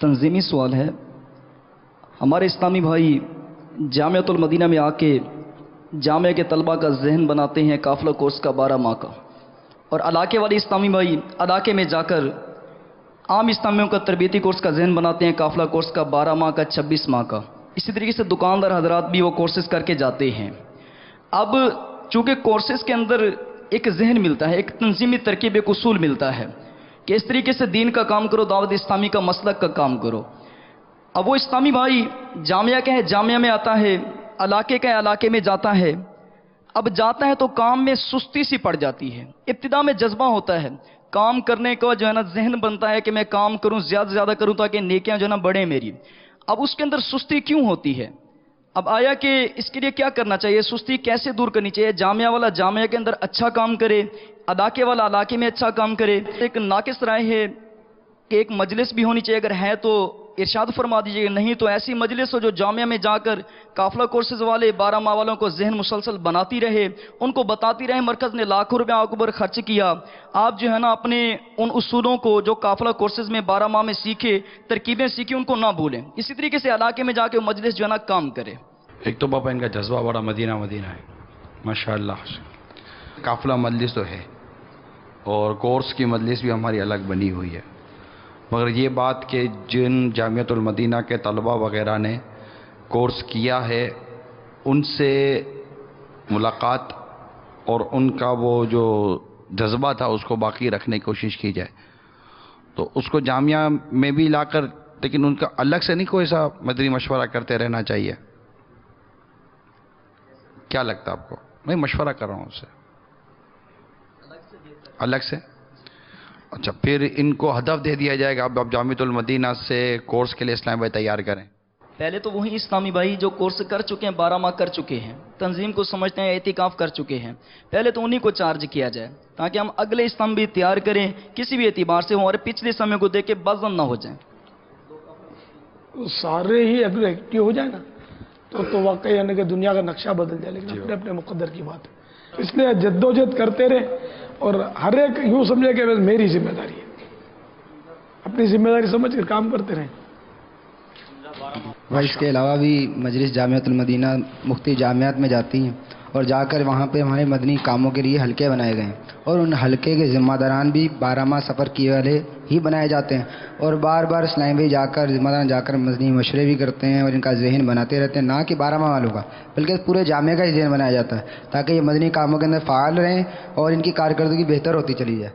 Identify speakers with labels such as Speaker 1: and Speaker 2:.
Speaker 1: تنظیمی سوال ہے۔ ہمارے اسلامی بھائی جامعۃ المدینہ میں آ کے جامعہ کے طلبہ کا ذہن بناتے ہیں قافلہ کورس کا 12 ماہ کا، اور علاقے والے اسلامی بھائی علاقے میں جا کر عام اسلامیوں کا تربیتی کورس کا ذہن بناتے ہیں قافلہ کورس کا 12 ماہ کا 26 ماہ کا۔ اسی طریقے سے دکاندار حضرات بھی وہ کورسز کر کے جاتے ہیں۔ اب چونکہ کورسز کے اندر ایک ذہن ملتا ہے، ایک تنظیمی ترکیب، ایک اصول ملتا ہے کہ اس طریقے سے دین کا کام کرو، دعوت اسلامی کا مسلک کا کام کرو۔ اب وہ اسلامی بھائی جامعہ کا ہے، جامعہ میں آتا ہے، علاقے کا ہے، علاقے میں جاتا ہے۔ اب جاتا ہے تو کام میں سستی سی پڑ جاتی ہے۔ ابتدا میں جذبہ ہوتا ہے، کام کرنے کا جو ہے نا ذہن بنتا ہے کہ میں کام کروں، زیادہ سے زیادہ کروں تاکہ نیکیاں جو ہے نا بڑھیں میری۔ اب اس کے اندر سستی کیوں ہوتی ہے؟ اب آیا کہ اس کے لیے کیا کرنا چاہیے، سستی کیسے دور کرنی چاہیے؟ جامعہ والا جامعہ کے اندر اچھا کام کرے، علاقے والا علاقے میں اچھا کام کرے۔ ایک ناقص رائے ہے کہ ایک مجلس بھی ہونی چاہیے، اگر ہے تو ارشاد فرما دیجیے گا، نہیں تو ایسی مجلس ہو جو جامعہ میں جا کر قافلہ کورسز والے 12 ماہ والوں کو ذہن مسلسل بناتی رہے، ان کو بتاتی رہے مرکز نے لاکھوں روپے آپ پر خرچ کیا، آپ جو ہے نا اپنے ان اصولوں کو جو قافلہ کورسز میں 12 ماہ میں سیکھے، ترکیبیں سیکھی، ان کو نہ بھولیں۔ اسی طریقے سے علاقے میں جا کے مجلس جو ہے نا کام کرے۔
Speaker 2: ایک تو باپا ان کا جذبہ بڑا مدینہ مدینہ ہے، ماشاءاللہ۔ قافلہ مجلس تو ہے اور کورس کی مجلس بھی ہماری الگ بنی ہوئی ہے، مگر یہ بات کہ جن جامعۃ المدینہ کے طلبہ وغیرہ نے کورس کیا ہے ان سے ملاقات اور ان کا وہ جو جذبہ تھا اس کو باقی رکھنے کی کوشش کی جائے، تو اس کو جامعہ میں بھی لا کر، لیکن ان کا الگ سے نہیں کوئی سا مدنی مشورہ کرتے رہنا چاہیے۔ کیا لگتا ہے آپ کو؟ میں مشورہ کر رہا ہوں اس سے الگ سے۔ اچھا، پھر ان کو ہدف دے دیا جائے گا اب جامعۃ المدینہ سے کورس کے لیے اسلام بھائی تیار کریں۔
Speaker 1: پہلے تو وہی اسلامی بھائی جو کورس کر چکے ہیں، 12 ماہ کر چکے ہیں، تنظیم کو سمجھتے ہیں، اعتکاف کر چکے ہیں، پہلے تو انہی کو چارج کیا جائے تاکہ ہم اگلے اسلام بھی تیار کریں، کسی بھی اعتبار سے ہوں، اور پچھلے سمے کو دیکھ کے بزن نہ ہو جائیں۔
Speaker 3: سارے ہی اگر ایکٹیو ہو جائے نا تو واقعی یعنی کہ دنیا کا نقشہ بدل جائے، لیکن اپنے اپنے مقدر کی بات ہے۔ اس لیے جدوجہد کرتے رہے، اور ہر ایک یوں سمجھے کہ بس میری ذمہ داری ہے، اپنی ذمہ داری سمجھ کر کام کرتے رہیں۔
Speaker 4: اور اس کے علاوہ بھی مجلس جامعۃ المدینہ مختلف جامعات میں جاتی ہیں، اور جا کر وہاں پہ ہمارے مدنی کاموں کے لیے حلقے بنائے گئے ہیں، اور ان حلقے کے ذمہ داران بھی 12 ماہ سفر کیے والے ہی بنائے جاتے ہیں، اور بار بار اسلامی بھائی جا کر ذمہ داران جا کر مدنی مشورے بھی کرتے ہیں، اور ان کا ذہن بناتے رہتے ہیں، نہ کہ 12 ماہ والوں کا بلکہ پورے جامعہ کا ہی ذہن بنایا جاتا ہے تاکہ یہ مدنی کاموں کے اندر فعال رہیں اور ان کی کارکردگی بہتر ہوتی چلی جائے۔